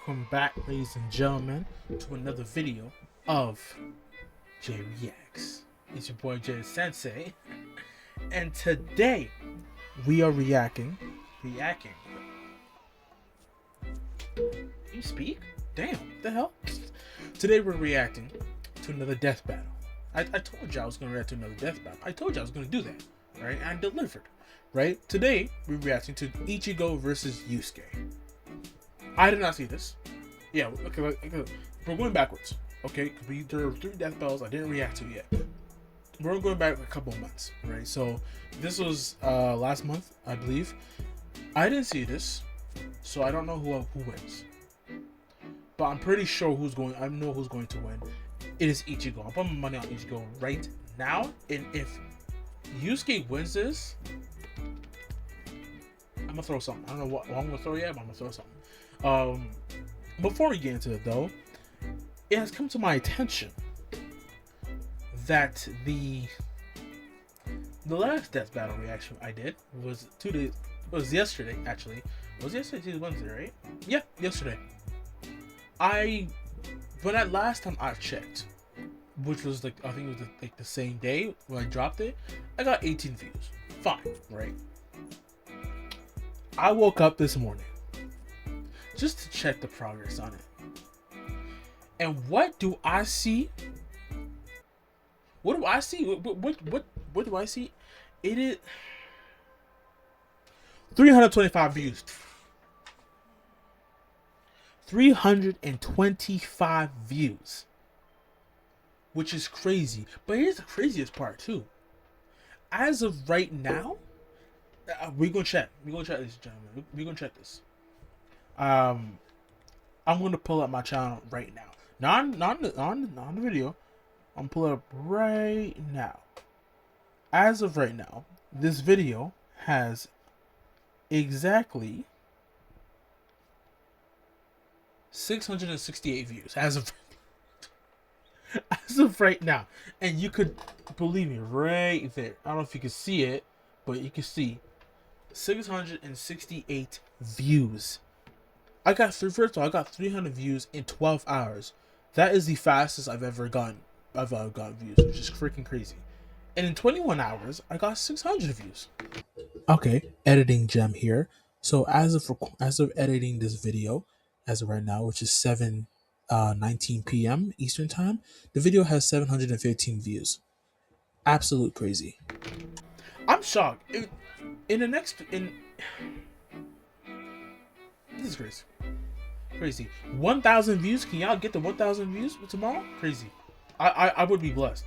welcome back, ladies and gentlemen, to another video of J Reacts. It's your boy J Sensei, and today we are reacting. You speak? Damn, what the hell? Today we're reacting to another death battle. I told you I was gonna react to another death battle. I told you I was gonna do that, right? And I delivered, right? Today we're reacting to Ichigo versus Yusuke. I did not see this. Yeah, okay, we're going backwards. Okay, there are 3 death battles I didn't react to yet. We're going back a couple of months, right? So this was last month, I believe. I didn't see this, so I don't know who wins. But I'm pretty sure I know who's going to win. It is Ichigo. I'm putting my money on Ichigo right now. And if Yusuke wins this, I'm gonna throw something. I don't know what I'm gonna throw yet, but I'm gonna throw something. Before we get into it though, it has come to my attention that the last death battle reaction I did was yesterday, actually. It was yesterday, Tuesday, Wednesday, right? Yeah, yesterday. But that last time I checked, which was I think it was the same day when I dropped it, I got 18 views. Fine, right? I woke up this morning just to check the progress on it. And what do I see? What do I see? What do I see? It is 325 views. 325 views. Which is crazy. But here's the craziest part too. As of right now, we're gonna check. We're gonna check this, gentlemen. We're gonna check this. I'm gonna pull up my channel right now. Not on the video. I'm gonna pull it up right now. As of right now, this video has exactly 668 views as of right now. And you could believe me right there. I don't know if you can see it, but you can see 668 views. I got 300 views in 12 hours. That is the fastest I've ever gotten views, which is freaking crazy. And in 21 hours, I got 600 views. Okay, editing gem here. So as of editing this video, as of right now, which is 7:19 p.m. Eastern time, the video has 715 views. Absolute crazy. I'm shocked. This is crazy. Crazy. 1,000 views. Can y'all get the 1,000 views tomorrow? Crazy. I would be blessed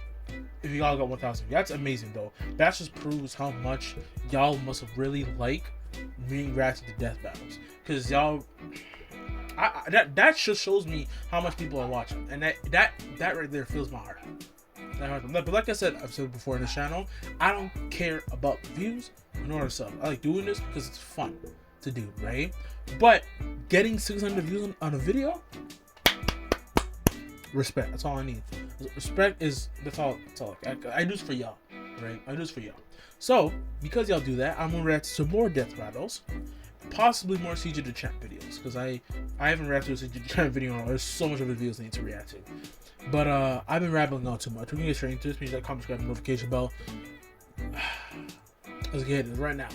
if y'all got 1,000. That's amazing though. That just proves how much y'all must really like me reacting to death battles. Cause y'all, that just shows me how much people are watching, and that right there fills my heart. But like I said, I've said before in this channel, I don't care about the views nor the sub. I like doing this because it's fun to do, right? But getting 600 views on a video, respect. That's all I need. Respect is that's all I do this for y'all, right? I do this for y'all. So because y'all do that, I'm gonna react to some more death battles, possibly more Siege of the Champ videos, because I haven't reacted to a Siege of the Champ video in a while. There's so much other videos I need to react to. But I've been rambling on too much. We're gonna get straight into this. Please like, comment, subscribe, and notification bell. Let's get it right now.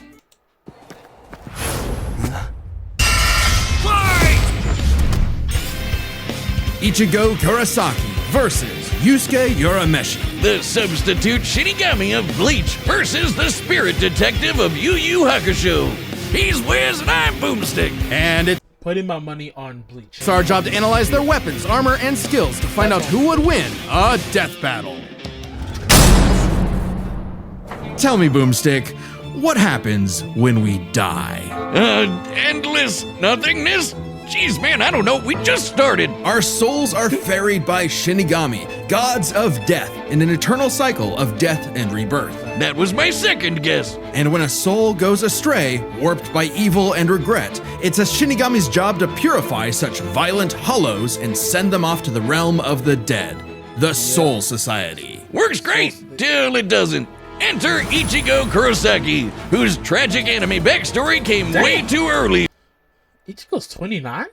Ichigo Kurosaki versus Yusuke Urameshi. The substitute Shinigami of Bleach versus the spirit detective of Yu Yu Hakusho. He's Wiz and I'm Boomstick. And it's putting my money on Bleach. our job to analyze their weapons, armor, and skills to find out who would win a death battle. Tell me, Boomstick, what happens when we die? Endless nothingness? Jeez, man, I don't know. We just started. Our souls are ferried by Shinigami, gods of death, in an eternal cycle of death and rebirth. That was my second guess. And when a soul goes astray, warped by evil and regret, it's a Shinigami's job to purify such violent hollows and send them off to the realm of the dead, the Soul Society. Works great till it doesn't. Enter Ichigo Kurosaki, whose tragic anime backstory came way too early. Ichigo's 29?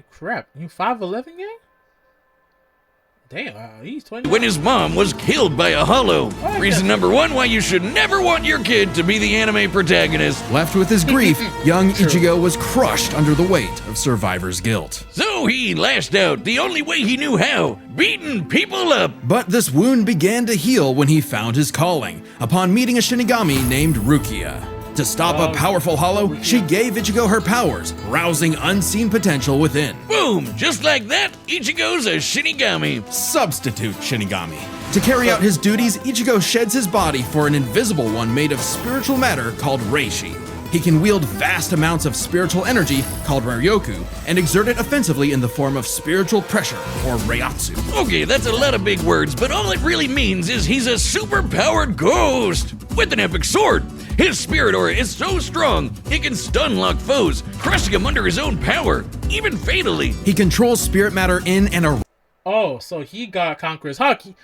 Crap, you 5'11", gang? Damn, he's 20. when his mom was killed by a hollow. Reason number one why you should never want your kid to be the anime protagonist. Left with his grief, young Ichigo was crushed under the weight of survivor's guilt. So he lashed out the only way he knew how, beating people up. But this wound began to heal when he found his calling, upon meeting a Shinigami named Rukia. To stop a powerful hollow, she gave Ichigo her powers, rousing unseen potential within. Boom! Just like that, Ichigo's a Shinigami. Substitute Shinigami. To carry out his duties, Ichigo sheds his body for an invisible one made of spiritual matter called Reishi. He can wield vast amounts of spiritual energy called Ryoku and exert it offensively in the form of spiritual pressure or Reiatsu. Okay, that's a lot of big words, but all it really means is he's a super-powered ghost with an epic sword. His spirit aura is so strong, he can stun lock foes, crushing them under his own power, even fatally. He controls spirit matter in and around. Oh, so he got Conqueror's Haki.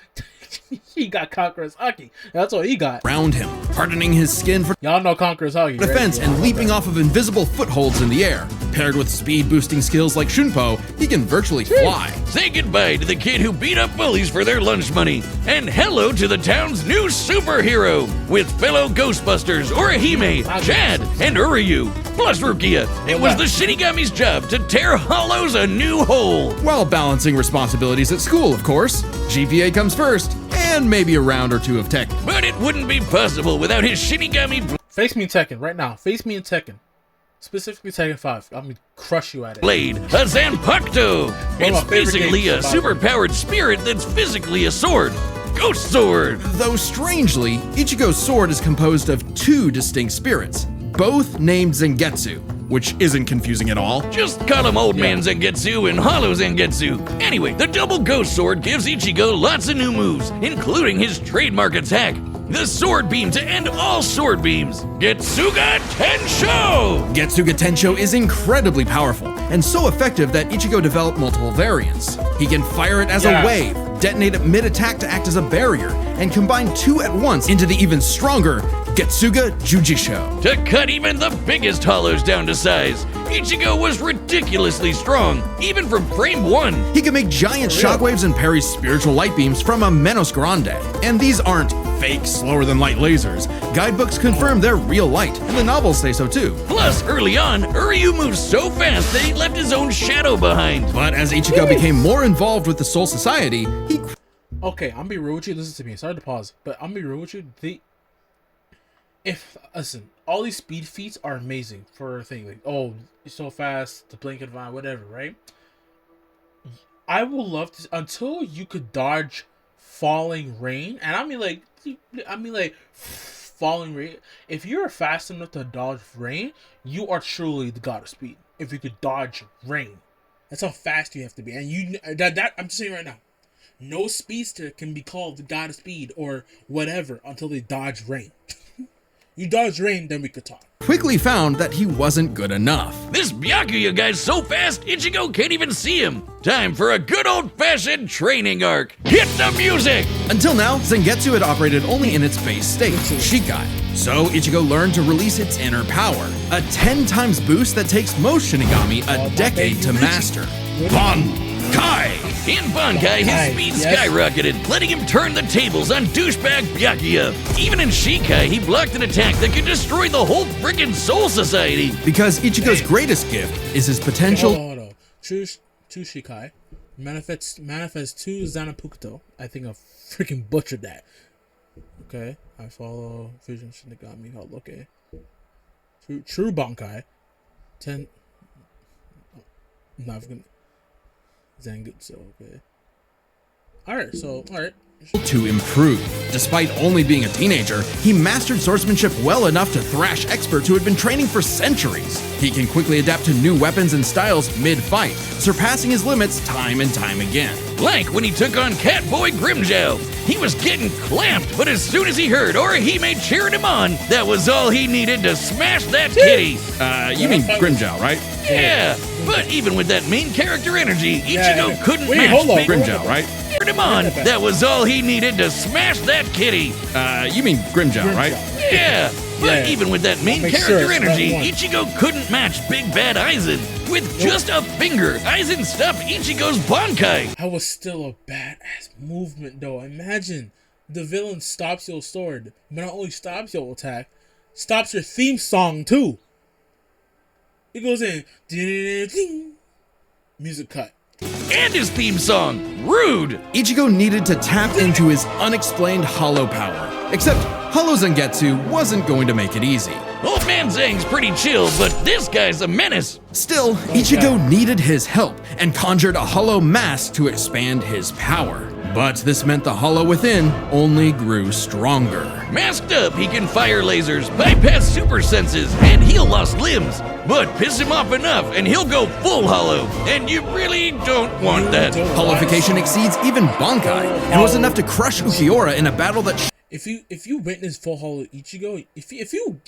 He got Conqueror's Haki. That's what he got. Around him, hardening his skin for Y'all know Conqueror's Haki, right? defense and leaping off of invisible footholds in the air. Paired with speed-boosting skills like Shunpo, he can virtually fly. Say goodbye to the kid who beat up bullies for their lunch money, and hello to the town's new superhero, with fellow Ghostbusters, Orihime, Chad, and Uryu, plus Rukia. It was the Shinigami's job to tear hollows a new hole. While balancing responsibilities at school, of course. GPA comes first, and maybe a round or two of tech. But it wouldn't be possible without his Shinigami Face me in Tekken right now. Face me in Tekken. Specifically Tekken 5. I'm gonna crush you at it. blade, a Zanpakuto. One of my It's favorite basically games a about it. superpowered spirit that's physically a sword. Ghost sword. Though strangely, Ichigo's sword is composed of two distinct spirits, both named Zangetsu, which isn't confusing at all. Just call him Old Man Zangetsu and Hollow Zangetsu. Anyway, the double ghost sword gives Ichigo lots of new moves, including his trademark attack, the sword beam to end all sword beams, Getsuga Tensho! Getsuga Tensho is incredibly powerful, and so effective that Ichigo developed multiple variants. He can fire it as a wave, detonate it mid-attack to act as a barrier, and combine two at once into the even stronger Getsuga Jujisho. To cut even the biggest hollows down to size, Ichigo was ridiculously strong, even from frame 1. He can make giant shockwaves and parry spiritual light beams from a Menos Grande. And these aren't fake, slower-than-light lasers. Guidebooks confirm they're real light, and the novels say so too. Plus, early on, Uryu moved so fast that he left his own shadow behind. But as Ichigo became more involved with the Soul Society, he Okay, I'm gonna be real with you. Listen to me. Sorry to pause, but I'm gonna be real with you. Listen, all these speed feats are amazing for a thing. Like, oh, you're so fast, the blink of an eye, whatever, right? I will love to until you could dodge falling rain, and I mean like falling rain. If you're fast enough to dodge rain, you are truly the god of speed. If you could dodge rain, that's how fast you have to be. And you that I'm just saying right now, no speedster can be called the god of speed or whatever until they dodge rain. You dodge rain, then we could talk. quickly found that he wasn't good enough. This Byakuya guy's so fast, Ichigo can't even see him. Time for a good old-fashioned training arc. Hit the music! Until now, Zangetsu had operated only in its base state, Shikai. So Ichigo learned to release its inner power, a 10 times boost that takes most Shinigami a decade to master. Bankai! In Bankai, his speed skyrocketed, letting him turn the tables on douchebag Byakuya. Even in Shikai, he blocked an attack that could destroy the whole friggin' Soul Society. Because Ichigo's greatest gift is his potential. Hold on. Choose Shikai. Manifest to Zanpakuto. I think I freaking butchered that. Okay. I follow Vision Shinigami. Hold, okay. True Bankai. 10. Not gonna. Zangetsu, okay. Alright. To improve. Despite only being a teenager, he mastered swordsmanship well enough to thrash experts who had been training for centuries. He can quickly adapt to new weapons and styles mid-fight, surpassing his limits time and time again. Like when he took on Catboy Grimjow. He was getting clamped, but as soon as he heard Orihime cheering him on, that was all he needed to smash that kitty. You mean Grimjow, right? Yeah, but even with that main character energy, Ichigo couldn't match hold on. Big Grimjow, right? spurred him on. That was all he needed to smash that kitty. You mean Grimjaw, right? Yeah, but even with that main Make character sure it's energy, that one. Ichigo couldn't match Big Bad Aizen. With just a finger, Aizen stopped Ichigo's Bankai. That was still a badass movement, though. Imagine the villain stops your sword, but not only stops your attack, stops your theme song too. It goes in, ding, music cut. And his theme song, Rude. Ichigo needed to tap into his unexplained hollow power. Except Hollow Zangetsu wasn't going to make it easy. Old Man Zhang's pretty chill, but this guy's a menace. Still, Ichigo needed his help and conjured a hollow mask to expand his power. But this meant the hollow within only grew stronger. Masked up, he can fire lasers, bypass super senses, and heal lost limbs. But piss him off enough, and he'll go full hollow. And you really don't want that. Hollowification exceeds even Bankai, and was enough to crush Ukiura in a battle that If you witness full hollow Ichigo, if you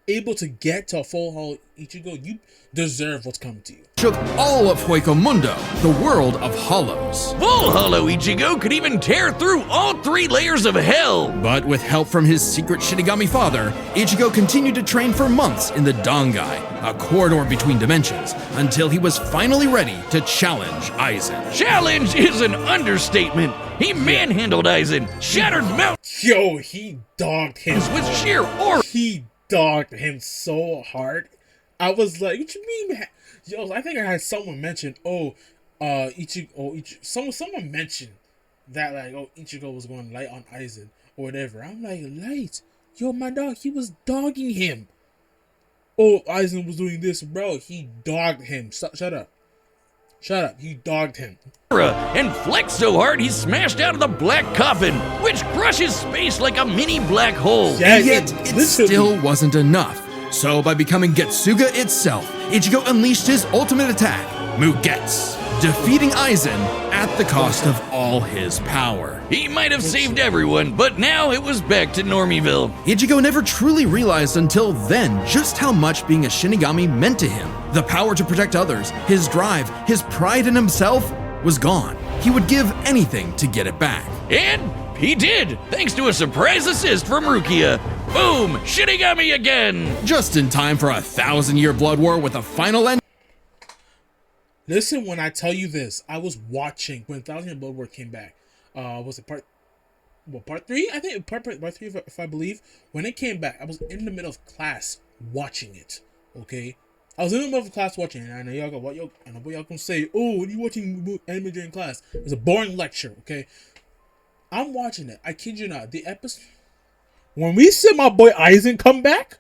able to get to a full hollow Ichigo, you deserve what's coming to you. shook all of Hueco Mundo, the world of hollows. Full hollow Ichigo could even tear through all 3 layers of hell. But with help from his secret Shinigami father, Ichigo continued to train for months in the Dangai, a corridor between dimensions, until he was finally ready to challenge Aizen. Challenge is an understatement. He manhandled Aizen, shattered mountains Yo, he dogged him. with sheer aura. He dogged him so hard. I was like, what you mean? Yo, I think I had someone mention, someone mentioned that, like, Ichigo was going light on Aizen or whatever. I'm like, light? Yo, my dog, he was dogging him. Oh, Aizen was doing this, bro. He dogged him. Shut up. Shut up. He dogged him. And flexed so hard he smashed out of the black coffin, which crushes space like a mini black hole. Yeah, And yet, it literally. still wasn't enough. So by becoming Getsuga itself, Ichigo unleashed his ultimate attack, Mugetsu, defeating Aizen at the cost of all his power. He might have saved everyone, but now it was back to Normieville. Ichigo never truly realized until then just how much being a Shinigami meant to him. The power to protect others, his drive, his pride in himself was gone. He would give anything to get it back. And he did, thanks to a surprise assist from Rukia. Boom! Shinigami again! Just in time for a 1,000-year blood war with a final end. Listen, when I tell you this, I was watching when 1,000 Blood War came back. Was it part 3? I think part 3, if I believe. When it came back, I was in the middle of class watching it. Okay, I was in the middle of class watching it. And I know what y'all gonna say. Oh, what are you watching anime during class? It was a boring lecture. Okay, I'm watching it. I kid you not. The episode when we see my boy Aizen come back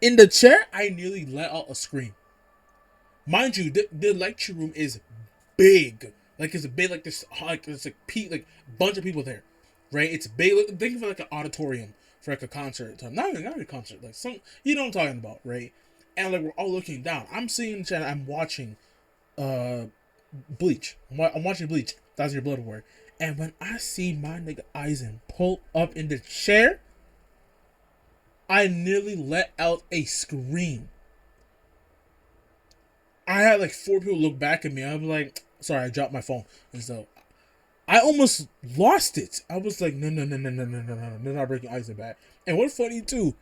in the chair, I nearly let out a scream. Mind you, the lecture room is big. Like, it's big, like this, like there's like bunch of people there, right? It's big. Think of it like an auditorium for like a concert. Not a concert, like some, you know what I'm talking about, right? And like we're all looking down. I'm sitting in the chair. I'm watching, Bleach. I'm watching Bleach. That's your blood war. And when I see my nigga Aizen pull up in the chair, I nearly let out a scream. I had like 4 people look back at me. I was like, sorry, I dropped my phone. And so I almost lost it. I was like, no, they're not breaking Aizen back. And what's funny too,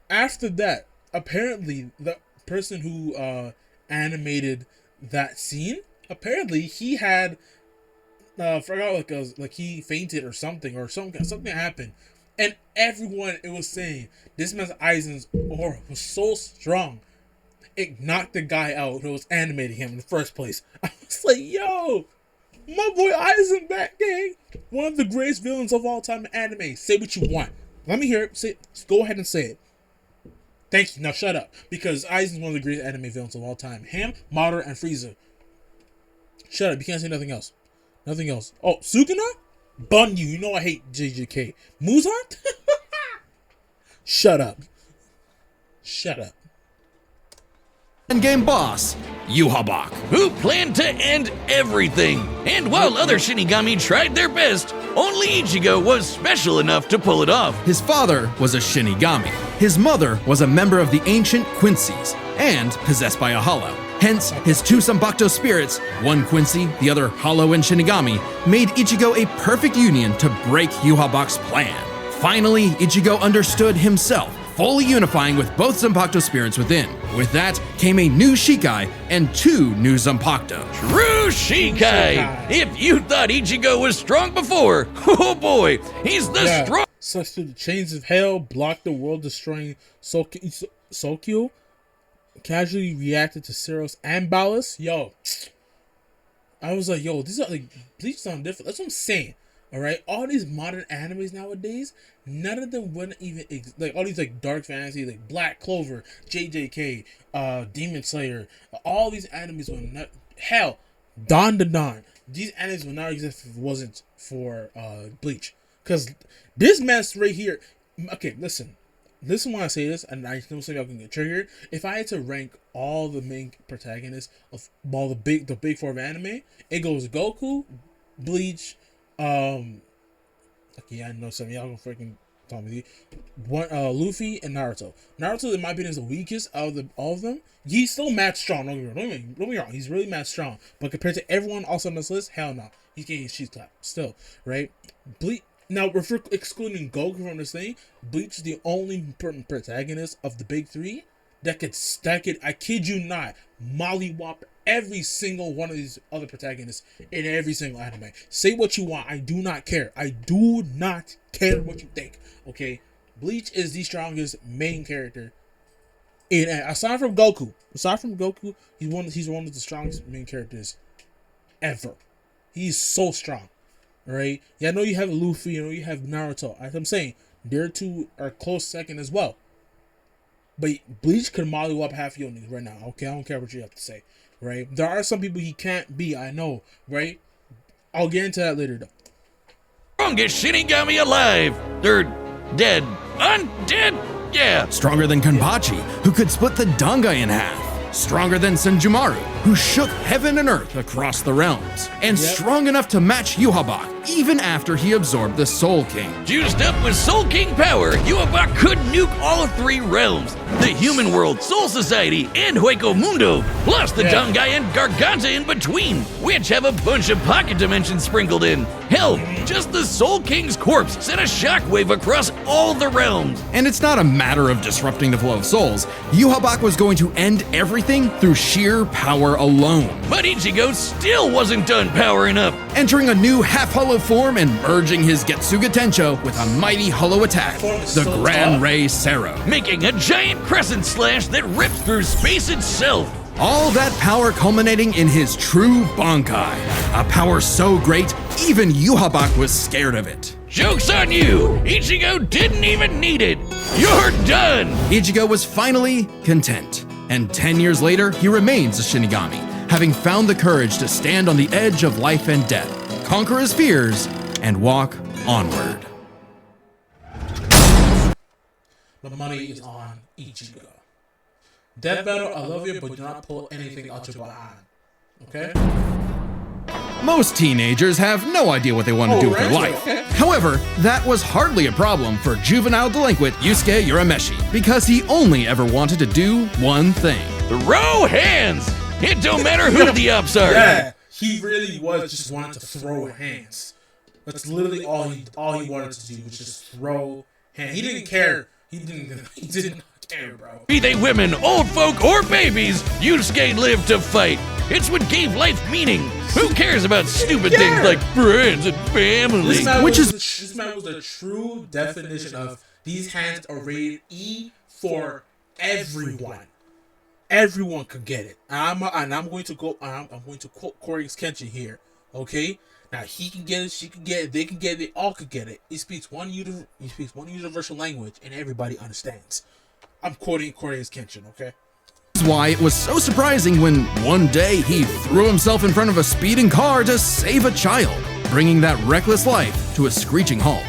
after that, apparently the person who animated that scene, apparently he had forgot like he fainted or something happened. And everyone, it was saying, this man's Aizen's aura was so strong, it knocked the guy out who was animating him in the first place. I was like, yo, my boy Aizen back, gang. One of the greatest villains of all time in anime. Say what you want. Let me hear it. Say, go ahead and say it. Thank you. Now shut up. Because Aizen's one of the greatest anime villains of all time. Him, Madara, and Frieza. Shut up. You can't say nothing else. Nothing else. Oh, Sukuna? Bun you. You know I hate JJK. Muzan? Shut up. Shut up. Endgame boss, Yuhabak. Who planned to end everything. And while other Shinigami tried their best, only Ichigo was special enough to pull it off. His father was a Shinigami. His mother was a member of the ancient Quincy's and possessed by a hollow. Hence, his two Zanpakuto spirits, one Quincy, the other Hollow and Shinigami, made Ichigo a perfect union to break Yu Habak's plan. Finally, Ichigo understood himself, fully unifying with both Zanpakuto spirits within. With that came a new Shikai and two new Zanpakuto. True Shikai! If you thought Ichigo was strong before, oh boy, he's the strong. Such through the chains of hell, blocked the world-destroying Sokyo, casually reacted to Ceros and Ballas. Yo, I was like, yo, these are like Bleach sound different. That's what I'm saying. All right, all these modern animes nowadays, none of them wouldn't even like all these like dark fantasy, like Black Clover, JJK, Demon Slayer. All these animes would not. Hell, Dawn to Dawn. These animes would not exist if it wasn't for Bleach. Cause this mess right here. Okay, listen when I say this, and I know some of y'all can get triggered. If I had to rank all the main protagonists of all the big four of anime, it goes Goku, Bleach. Okay, I know some of y'all gonna freaking tell me. Luffy and Naruto. Naruto, in my opinion, is the weakest out of all of them. He's still mad strong. Don't get me wrong. He's really mad strong. But compared to everyone else on this list, hell no. He's getting his cheese clapped still, right? Bleach. Now, if we're excluding Goku from this thing, Bleach is the only protagonist of the big three that could, I kid you not, mollywop every single one of these other protagonists in every single anime. Say what you want. I do not care. I do not care what you think. Okay? Bleach is the strongest main character. Aside from Goku, he's one of the strongest main characters ever. He's so strong. Right? Yeah, I know you have Luffy, you know you have Naruto. As I'm saying, their two are close second as well. But Bleach could mollywop half your niggas right now. Okay, I don't care what you have to say. Right? There are some people he can't be, I know, right? I'll get into that later though. Strongest Shinigami alive! They're dead. Undead? Yeah. Stronger than Kenpachi, who could split the Dangai in half. Stronger than Senjumaru, who shook heaven and earth across the realms. And strong enough to match Yu Habak, even after he absorbed the Soul King. Juiced up with Soul King power, Yu Habak could nuke all three realms. The human world, Soul Society, and Hueco Mundo, plus the Dangai and Garganta in between, which have a bunch of pocket dimensions sprinkled in. Hell, just the Soul King's corpse sent a shockwave across all the realms. And it's not a matter of disrupting the flow of souls. Yu Habak was going to end everything through sheer power alone. But Ichigo still wasn't done powering up. Entering a new half-hollow form and merging his Getsuga Tencho with a mighty hollow attack, the Gran Ray Sero. Making a giant crescent slash that rips through space itself. All that power culminating in his true Bankai. A power so great, even Yu Habak was scared of it. Joke's on you! Ichigo didn't even need it! You're done! Ichigo was finally content. And 10 years later, he remains a Shinigami, having found the courage to stand on the edge of life and death, conquer his fears, and walk onward. The money is on Ichigo. Death Battle, I love you, but do not pull anything out your behind. Okay? Most teenagers have no idea what they want to do with their life. Okay. However, that was hardly a problem for juvenile delinquent Yusuke Urameshi, because he only ever wanted to do one thing. Throw hands! It don't matter who the ops are. Yeah, he really was just wanted to throw hands. That's literally all he wanted to do was just throw hands. He didn't care. He didn't care, bro. Be they women, old folk, or babies, Yusuke lived to fight. It's what gave life meaning. Who cares about stupid things like friends and family? This man was the true definition of these hands are rated E for everyone. Everyone could get it. I'm going to quote Korey's Kenshin here. Okay? Now he can get it, she can get it, they can get it, they all could get it. He speaks one universal language and everybody understands. I'm quoting Korey's Kenshin, okay? That's why it was so surprising when one day he threw himself in front of a speeding car to save a child, bringing that reckless life to a screeching halt.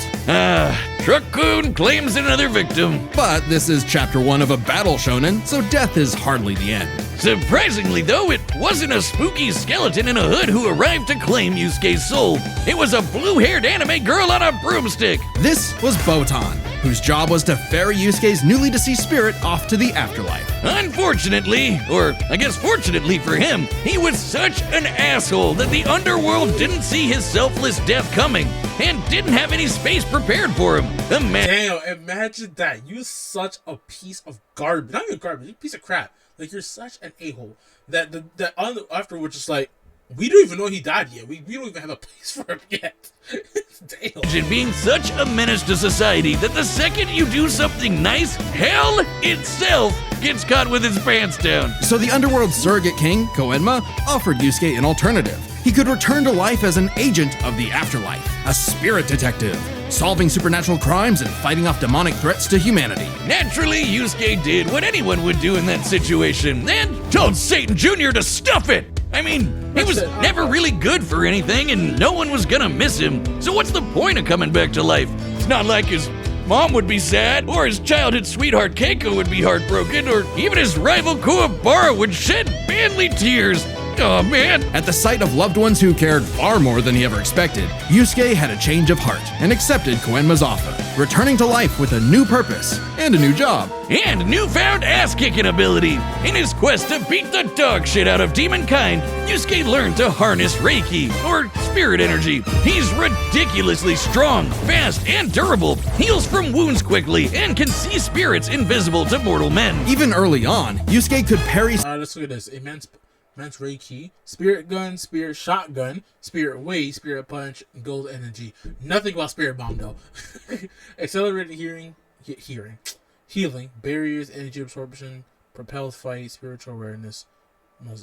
Truck-kun claims another victim. But this is chapter 1 of a battle shonen, so death is hardly the end. Surprisingly though, it wasn't a spooky skeleton in a hood who arrived to claim Yusuke's soul. It was a blue-haired anime girl on a broomstick. This was Botan, whose job was to ferry Yusuke's newly deceased spirit off to the afterlife. Unfortunately, or I guess fortunately for him, he was such an asshole that the underworld didn't see his selfless death coming and didn't have any space prepared for him. Damn, imagine that. You're such a piece of garbage. Not even garbage, you're a piece of crap. Like, you're such an a-hole that afterwards, just like, we don't even know he died yet. We don't even have a place for him yet. Damn. Imagine being such a menace to society that the second you do something nice, hell itself gets caught with its pants down. So the underworld surrogate king, Koenma, offered Yusuke an alternative. He could return to life as an agent of the afterlife, a spirit detective, solving supernatural crimes and fighting off demonic threats to humanity. Naturally, Yusuke did what anyone would do in that situation and told Satan Jr. to stuff it. I mean, he was never really good for anything and no one was gonna miss him. So what's the point of coming back to life? It's not like his mom would be sad, or his childhood sweetheart Keiko would be heartbroken, or even his rival Kuwabara would shed manly tears. Oh man. At the sight of loved ones who cared far more than he ever expected, Yusuke had a change of heart and accepted Koenma's offer, returning to life with a new purpose and a new job. And newfound ass-kicking ability. In his quest to beat the dog shit out of demon kind, Yusuke learned to harness Reiki, or spirit energy. He's ridiculously strong, fast, and durable, heals from wounds quickly, and can see spirits invisible to mortal men. Even early on, Yusuke could parry. Let's look at this. Immense Reiki, Spirit Gun, Spirit Shotgun, Spirit Wave, Spirit Punch, Gold Energy. Nothing about Spirit Bomb though. Accelerated healing, barriers, energy absorption, propels fight, spiritual awareness.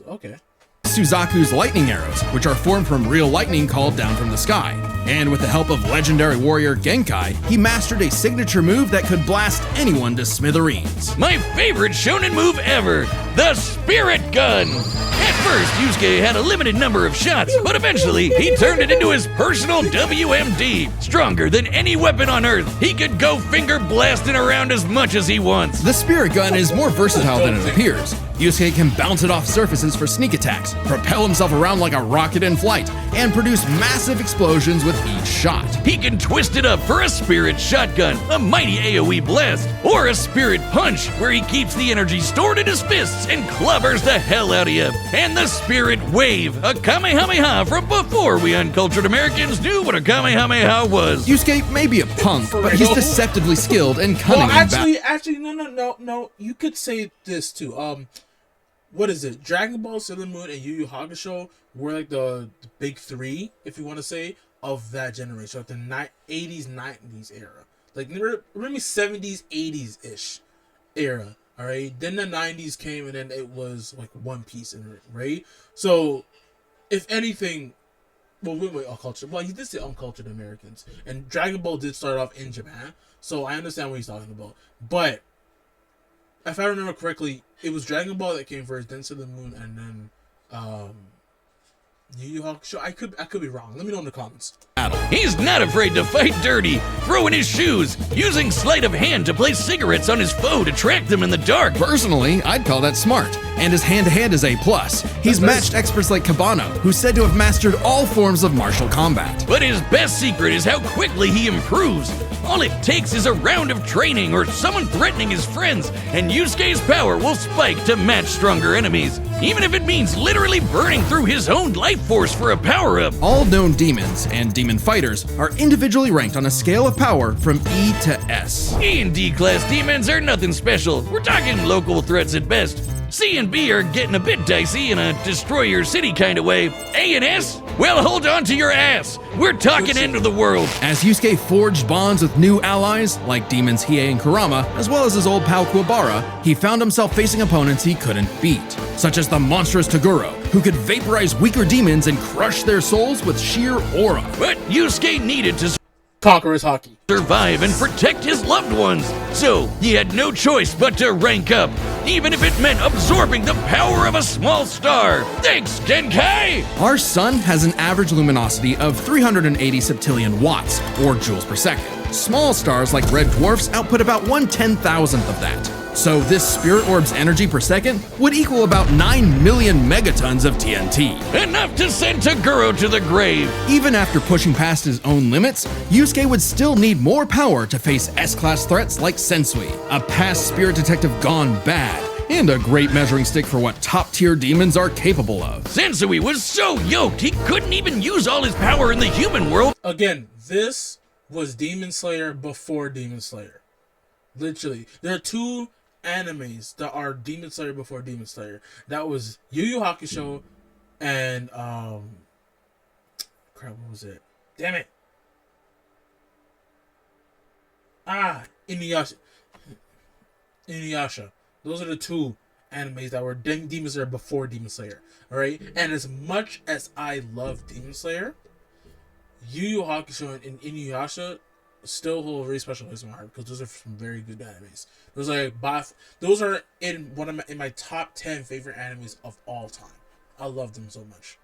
Okay. Suzaku's lightning arrows, which are formed from real lightning called down from the sky. And with the help of legendary warrior Genkai, he mastered a signature move that could blast anyone to smithereens. My favorite shonen move ever, the Spirit Gun! At first, Yusuke had a limited number of shots, but eventually, he turned it into his personal WMD. Stronger than any weapon on Earth, he could go finger blasting around as much as he wants. The Spirit Gun is more versatile than it appears. Yusuke can bounce it off surfaces for sneak attacks, propel himself around like a rocket in flight, and produce massive explosions with each shot. He can twist it up for a Spirit Shotgun, a mighty AoE blast, or a Spirit Punch, where he keeps the energy stored in his fists and clobbers the hell out of you. And the Spirit Wave, a Kamehameha from before we uncultured Americans knew what a Kamehameha was. Yusuke may be a punk, but he's deceptively skilled and cunning in battle. Actually, no. You could say this too. What is it? Dragon Ball, Sailor Moon, and Yu Yu Hakusho were like the big three, if you want to say, of that generation, of the 80s, 90s era. Like, remember 70s, 80s-ish era, all right? Then the 90s came, and then it was like One Piece, right? So, if anything, wait, uncultured. Well, he did say uncultured Americans, and Dragon Ball did start off in Japan, so I understand what he's talking about. But if I remember correctly, it was Dragon Ball that came first, then Sailor Moon, and then Yu Yu Hakusho. I could be wrong. Let me know in the comments. He's not afraid to fight dirty, throwing his shoes, using sleight of hand to place cigarettes on his foe to track them in the dark. Personally, I'd call that smart. And his hand-to-hand is A+. He's matched experts like Kabano, who's said to have mastered all forms of martial combat. But his best secret is how quickly he improves. All it takes is a round of training or someone threatening his friends, and Yusuke's power will spike to match stronger enemies, even if it means literally burning through his own life force for a power-up. All known demons and demon fighters are individually ranked on a scale of power from E to S. E and D class demons are nothing special. We're talking local threats at best. C and B are getting a bit dicey in a destroy your city kind of way. A and S? Well, hold on to your ass. We're talking end of the world. As Yusuke forged bonds with new allies, like demons Hiei and Kurama, as well as his old pal Kuwabara, he found himself facing opponents he couldn't beat, such as the monstrous Toguro, who could vaporize weaker demons and crush their souls with sheer aura. But Yusuke needed to conquer his hockey, survive and protect his loved ones. So he had no choice but to rank up, even if it meant absorbing the power of a small star. Thanks, Genkai! Our sun has an average luminosity of 380 septillion watts, or joules per second. Small stars like red dwarfs output about 1/10,000th of that. So this spirit orb's energy per second would equal about 9 million megatons of TNT. Enough to send Toguro to the grave. Even after pushing past his own limits, Yusuke would still need more power to face S-class threats like Sensui, a past spirit detective gone bad, and a great measuring stick for what top-tier demons are capable of. Sensui was so yoked he couldn't even use all his power in the human world. Again, this was Demon Slayer before Demon Slayer. Literally. There are two animes that are Demon Slayer before Demon Slayer. That was Yu Yu Hakusho and crap, what was it? Damn it. Inuyasha. Those are the two animes that were Demon Slayer before Demon Slayer. Alright? And as much as I love Demon Slayer, Yu Yu Hakusho and Inuyasha still hold a very special place in my heart because those are some very good animes. Those are in my top 10 favorite animes of all time. I love them so much.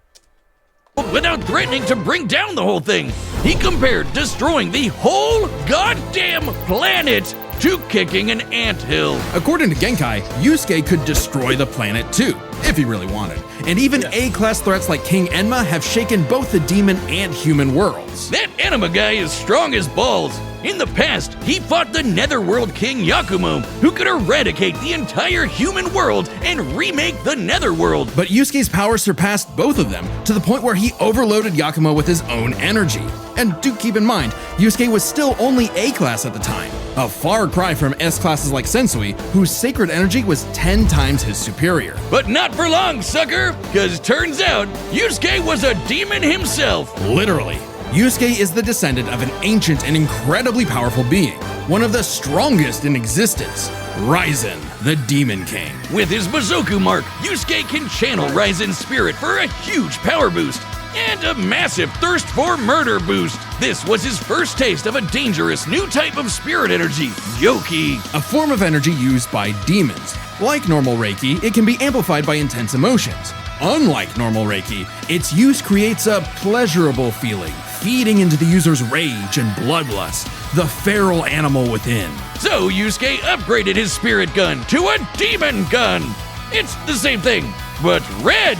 Without threatening to bring down the whole thing, he compared destroying the whole goddamn planet to kicking an anthill. According to Genkai, Yusuke could destroy the planet too, if he really wanted. And even A-class threats like King Enma have shaken both the demon and human worlds. That anima guy is strong as balls. In the past, he fought the Netherworld King Yakumo, who could eradicate the entire human world and remake the Netherworld. But Yusuke's power surpassed both of them to the point where he overloaded Yakumo with his own energy. And do keep in mind, Yusuke was still only A-class at the time, a far cry from S-classes like Sensui, whose sacred energy was 10 times his superior. But not for long, sucker, because turns out Yusuke was a demon himself. Literally. Yusuke is the descendant of an ancient and incredibly powerful being, one of the strongest in existence, Raizen, the Demon King. With his Bazoku mark, Yusuke can channel Raizen's spirit for a huge power boost and a massive thirst for murder boost. This was his first taste of a dangerous new type of spirit energy, Yoki, a form of energy used by demons. Like normal Reiki, it can be amplified by intense emotions. Unlike normal Reiki, its use creates a pleasurable feeling, feeding into the user's rage and bloodlust, the feral animal within. So Yusuke upgraded his spirit gun to a demon gun. It's the same thing, but red.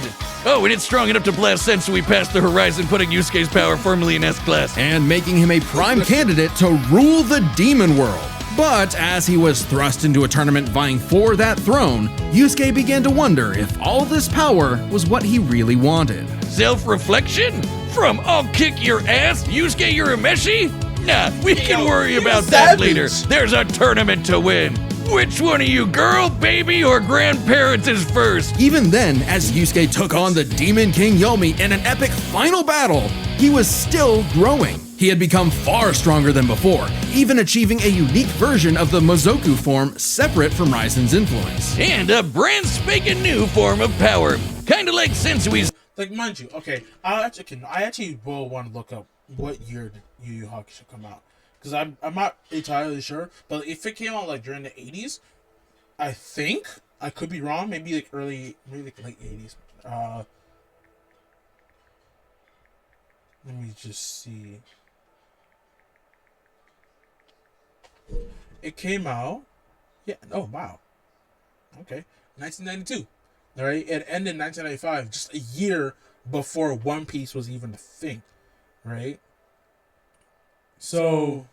Oh, and it's strong enough to blast Sensui past the horizon, putting Yusuke's power firmly in S-class. And making him a prime candidate to rule the demon world. But as he was thrust into a tournament vying for that throne, Yusuke began to wonder if all this power was what he really wanted. Self-reflection? From "I'll kick your ass, Yusuke Urameshi"? Nah, we can worry about that later. There's a tournament to win. Which one of you, girl, baby, or grandparents is first? Even then, as Yusuke took on the Demon King Yomi in an epic final battle, he was still growing. He had become far stronger than before, even achieving a unique version of the Mozoku form separate from Raizen's influence. And a brand spanking new form of power, kinda like Sensui's. Like, mind you, okay, I actually will want to look up what year did Yu Yu Hakusho come out. Because I'm not entirely sure, but if it came out like during the 80s, I think, I could be wrong, maybe like late 80s. Let me just see. It came out, yeah, oh wow, okay, 1992. All right, it ended in 1995, just a year before One Piece was even a thing, right? So,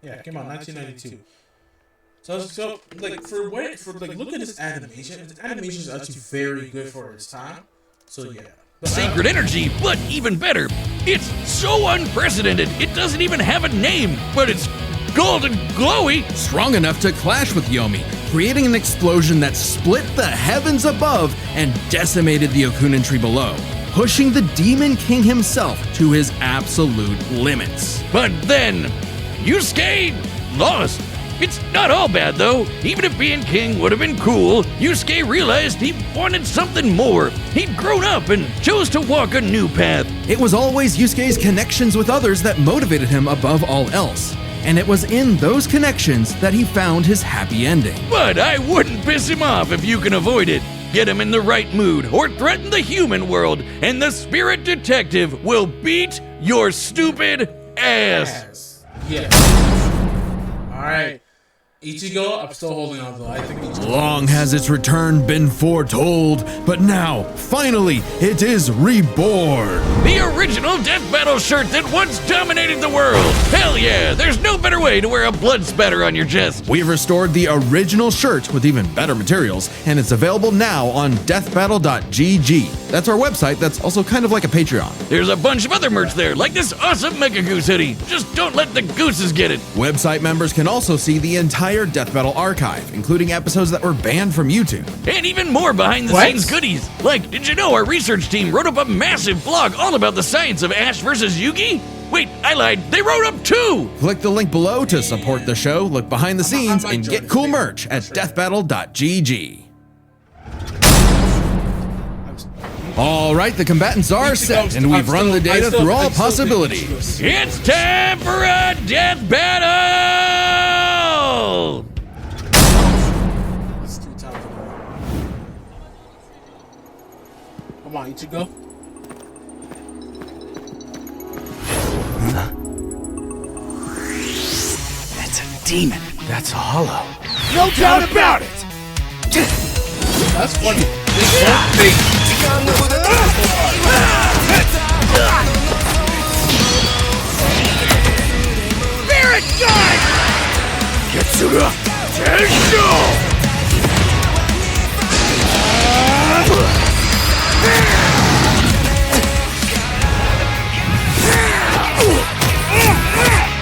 yeah, it came out in 1992. So look at this animation. This animation is actually very good for its time. So yeah. Sacred energy, but even better, it's so unprecedented, it doesn't even have a name, but it's golden glowy. Strong enough to clash with Yomi, creating an explosion that split the heavens above and decimated the Okunin tree below, pushing the Demon King himself to his absolute limits. But then, Yusuke lost. It's not all bad though. Even if being king would have been cool, Yusuke realized he wanted something more. He'd grown up and chose to walk a new path. It was always Yusuke's connections with others that motivated him above all else. And it was in those connections that he found his happy ending. But I wouldn't piss him off if you can avoid it. Get him in the right mood or threaten the human world, and the spirit detective will beat your stupid ass. Yes. All right. Ichigo, I'm still holding on to it. I think Ichigo. Long has its return been foretold, but now, finally, it is reborn. The original Death Battle shirt that once dominated the world. Hell yeah, there's no better way to wear a blood spatter on your chest. We've restored the original shirt with even better materials, and it's available now on deathbattle.gg. That's our website that's also kind of like a Patreon. There's a bunch of other merch there, like this awesome Mega Goose hoodie. Just don't let the gooses get it. Website members can also see the entire Death Battle archive, including episodes that were banned from YouTube. And even more behind-the-scenes goodies. Like, did you know our research team wrote up a massive blog all about the science of Ash versus Yugi? Wait, I lied. They wrote up 2! Click the link below to support the show, look behind the scenes, and get cool merch at deathbattle.gg. All right, the combatants are set, and we've run the data through all possibilities. It's time for a death battle! Let's do time for that. Come on, Ichigo. That's a demon. That's a hollow. No doubt about it. That's funny. Spirit God! Getsuga Tensho! No match!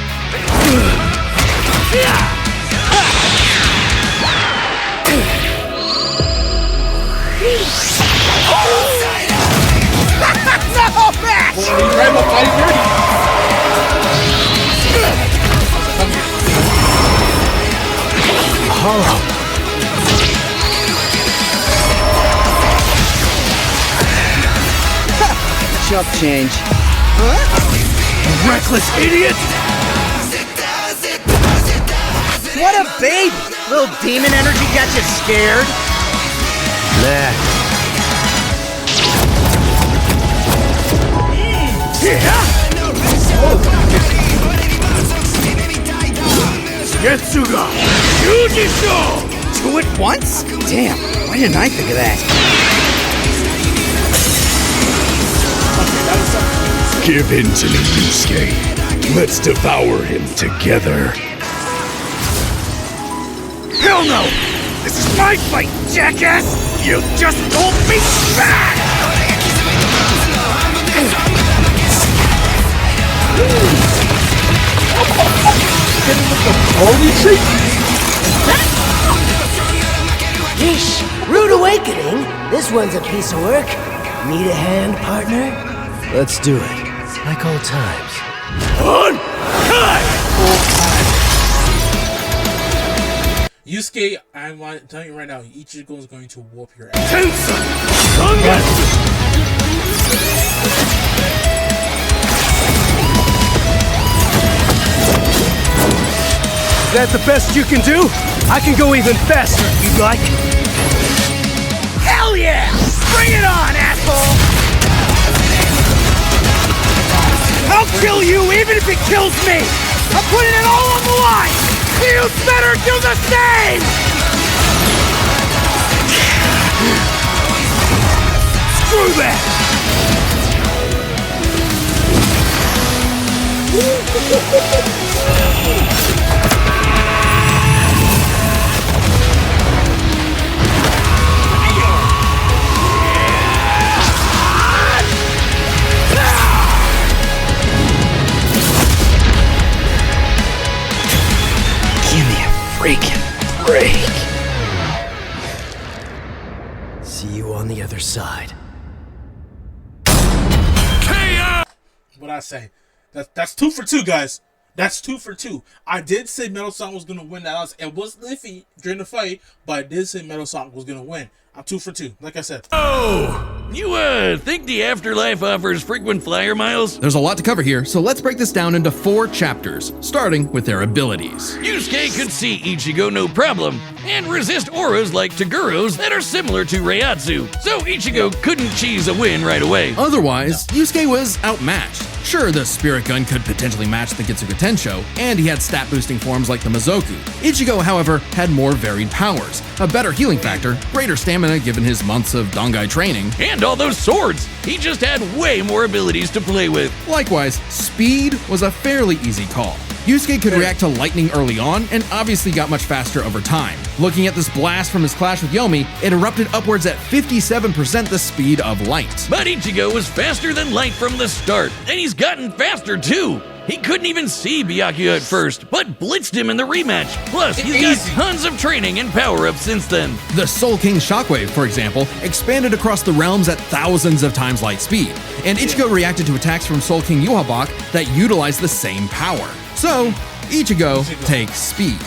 Hollow. Chump change. Reckless idiot! What a baby! Little demon energy got you scared? Nah. Getsuga! Yujisho! 2 at once? Damn, why didn't I think of that? Give in to me, Yusuke. Let's devour him together. Hell no! This is my fight, jackass! You just told me back! Yeesh, rude awakening. This one's a piece of work. Need a hand, partner? Let's do it. Like old times. Yusuke, I'm telling you right now, Ichigo is going to whoop your ass. Tensa! Kangetsu! Is that the best you can do? I can go even faster if you'd like. Hell yeah! Bring it on, asshole! I'll kill you even if it kills me! I'm putting it all on the line! You better do the same! Screw that! Give me a freaking break. See you on the other side. What I say? That's 2 for 2, guys. That's 2 for 2. I did say Metal Sonic was gonna win that. It was iffy during the fight, but I did say Metal Sonic was gonna win. I'm 2 for 2, like I said. Oh, you think the afterlife offers frequent flyer miles? There's a lot to cover here, so let's break this down into 4 chapters, starting with their abilities. Yusuke could see Ichigo no problem, and resist auras like Togoro's that are similar to Reiatsu, so Ichigo couldn't cheese a win right away. Otherwise, Yusuke was outmatched. Sure, the Spirit Gun could potentially match the Getsuga Tensho, and he had stat-boosting forms like the Mizoku. Ichigo, however, had more varied powers, a better healing factor, greater stamina given his months of Dangai training, And all those swords! He just had way more abilities to play with. Likewise, speed was a fairly easy call. Yusuke could react to lightning early on, and obviously got much faster over time. Looking at this blast from his clash with Yomi, it erupted upwards at 57% the speed of light. But Ichigo was faster than light from the start, and he's gotten faster too. He couldn't even see Byakuya at first, but blitzed him in the rematch. Plus, he's got tons of training and power-ups since then. The Soul King Shockwave, for example, expanded across the realms at thousands of times light speed, and Ichigo reacted to attacks from Soul King Yuhabak that utilized the same power. So, Ichigo takes speed.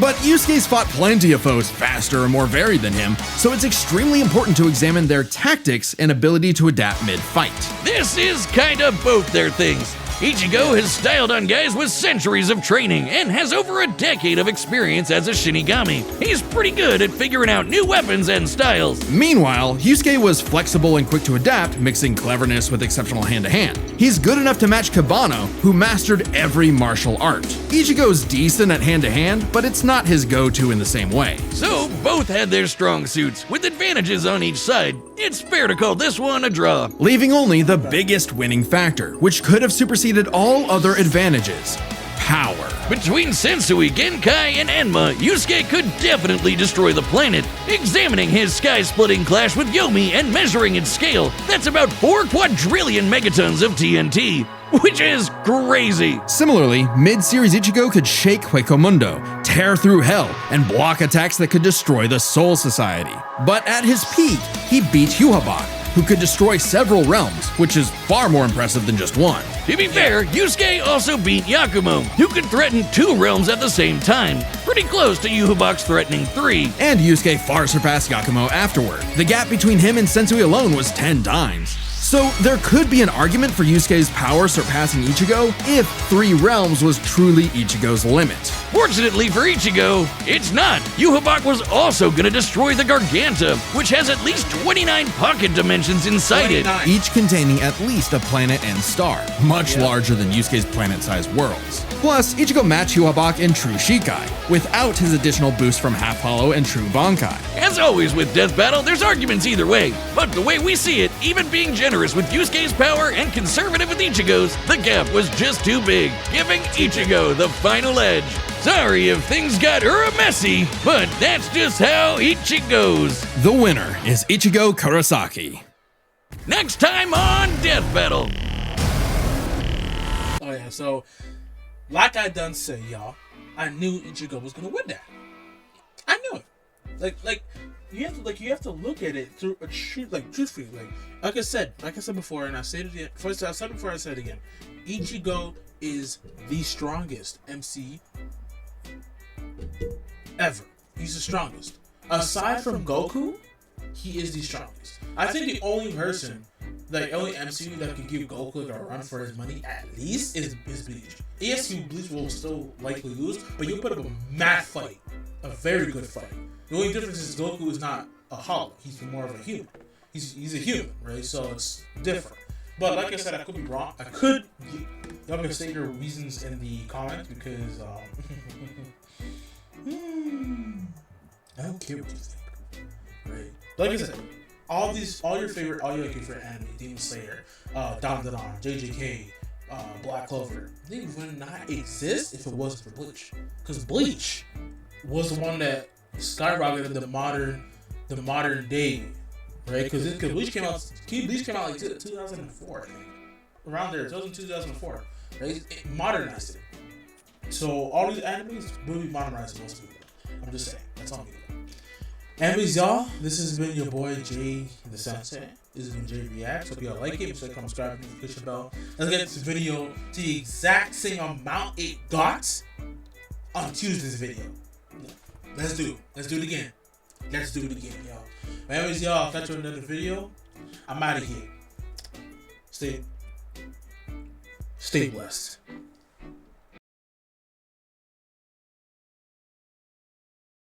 But Yusuke's fought plenty of foes faster and more varied than him, so it's extremely important to examine their tactics and ability to adapt mid-fight. This is kinda both their things. Ichigo has styled on guys with centuries of training and has over a decade of experience as a Shinigami. He's pretty good at figuring out new weapons and styles. Meanwhile, Yusuke was flexible and quick to adapt, mixing cleverness with exceptional hand-to-hand. He's good enough to match Kabano, who mastered every martial art. Ichigo's decent at hand-to-hand, but it's not his go-to in the same way. So, both had their strong suits, with advantages on each side. It's fair to call this one a draw. Leaving only the biggest winning factor, which could have superseded all other advantages: power. Between Sensui, Genkai, and Enma, Yusuke could definitely destroy the planet. Examining his sky-splitting clash with Yomi and measuring its scale, that's about 4 quadrillion megatons of TNT, which is crazy. Similarly, mid-series Ichigo could shake Huecomundo, tear through hell, and block attacks that could destroy the Soul Society. But at his peak, he beat Yuhabak, who could destroy several realms, which is far more impressive than just one. To be fair, Yusuke also beat Yakumo, who could threaten 2 realms at the same time, pretty close to Yuhabak's threatening 3. And Yusuke far surpassed Yakumo afterward. The gap between him and Sensui alone was 10 times. So there could be an argument for Yusuke's power surpassing Ichigo if 3 realms was truly Ichigo's limit. Fortunately for Ichigo, it's not. Yuhabak was also gonna destroy the Garganta, which has at least 29 pocket dimensions inside it. Each containing at least a planet and star, much larger than Yusuke's planet-sized worlds. Plus, Ichigo matched Yuhabak in True Shikai, without his additional boost from Half Hollow and True Bankai. As always with Death Battle, there's arguments either way, but the way we see it, even being generous with Yusuke's power and conservative with Ichigo's, the gap was just too big, giving Ichigo the final edge. Sorry if things got messy, but that's just how Ichigo goes. The winner is Ichigo Kurosaki. Next time on Death Battle. Oh yeah, so like I done said, y'all, I knew Ichigo was gonna win that. I knew it. Like you have to look at it through a truthfully. Like I said before, and I said it again. First, I said it before, I said it again. Ichigo is the strongest MC ever. He's the strongest. Aside from Goku, he is the strongest. I think the only person, the only MC that could give Goku a run for his money at least is Bleach. Yes, Bleach will still likely lose, but you'll put up a mad fight, a very good fight. The only difference is Goku is not a hollow; he's more of a human. He's a human, right? So it's different. But like I said, I could be wrong. Y'all can say your reasons in the comments because I don't care what you think, right? Like I said, all your favorite anime, Demon Slayer, Dandadan, JJK, Black Clover, they would not exist if it wasn't for Bleach. Because Bleach was the one that skyrocketed the modern day, right? Because Bleach came out like 2004, I think, around there, 2004, right? It modernized it. So all these animes really modernized most people. I'm just saying, that's all me. Anyways, y'all, this has been your boy Jay the Sensei. This has been Jay Reacts. Hope y'all like it. Make sure to subscribe to the notification bell. Let's get this video to the exact same amount it got on Tuesday's video. Let's do it again. Y'all. Anyways, y'all, catch you in another video. I'm out of here. Stay blessed.